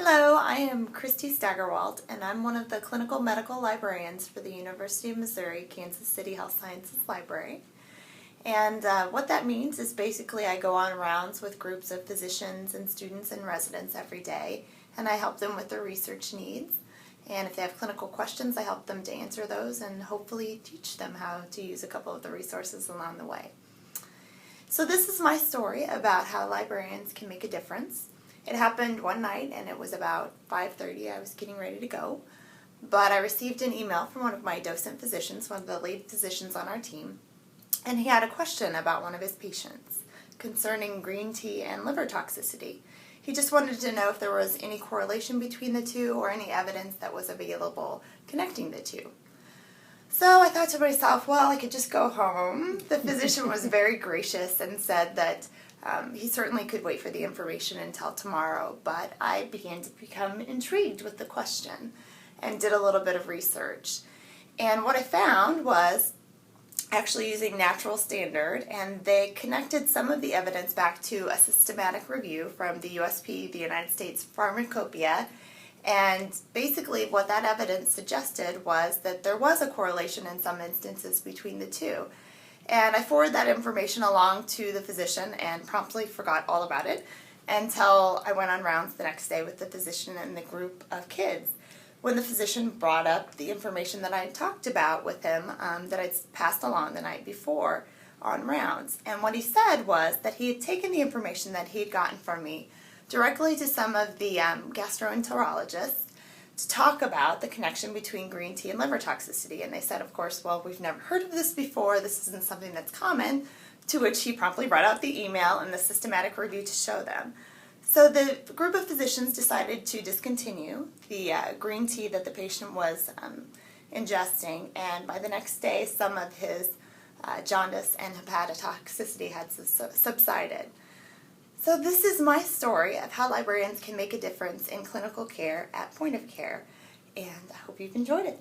Hello, I am Christy Staggerwalt, and I'm one of the clinical medical librarians for the University of Missouri Kansas City Health Sciences Library. And what that means is basically I go on rounds with groups of physicians and students and residents every day, and I help them with their research needs. And if they have clinical questions, I help them to answer those and hopefully teach them how to use a couple of the resources along the way. So this is my story about how librarians can make a difference. It happened one night, and it was about 5:30. I was getting ready to go, but I received an email from one of my docent physicians, one of the lead physicians on our team, and he had a question about one of his patients concerning green tea and liver toxicity. He just wanted to know if there was any correlation between the two or any evidence that was available connecting the two. So I thought to myself, well, I could just go home. The physician was very gracious and said that he certainly could wait for the information until tomorrow, but I began to become intrigued with the question and did a little bit of research. And what I found was actually using natural standard, and they connected some of the evidence back to a systematic review from the USP, the United States Pharmacopoeia, and basically what that evidence suggested was that there was a correlation in some instances between the two. And I forwarded that information along to the physician and promptly forgot all about it until I went on rounds the next day with the physician and the group of kids, when the physician brought up the information that I had talked about with him that I'd passed along the night before on rounds. And what he said was that he had taken the information that he had gotten from me directly to some of the gastroenterologists to talk about the connection between green tea and liver toxicity. And they said, of course, well, we've never heard of this before. This isn't something that's common, to which he promptly brought out the email and the systematic review to show them. So the group of physicians decided to discontinue the green tea that the patient was ingesting, and by the next day, some of his jaundice and hepatotoxicity had subsided. So this is my story of how librarians can make a difference in clinical care at point of care, and I hope you've enjoyed it.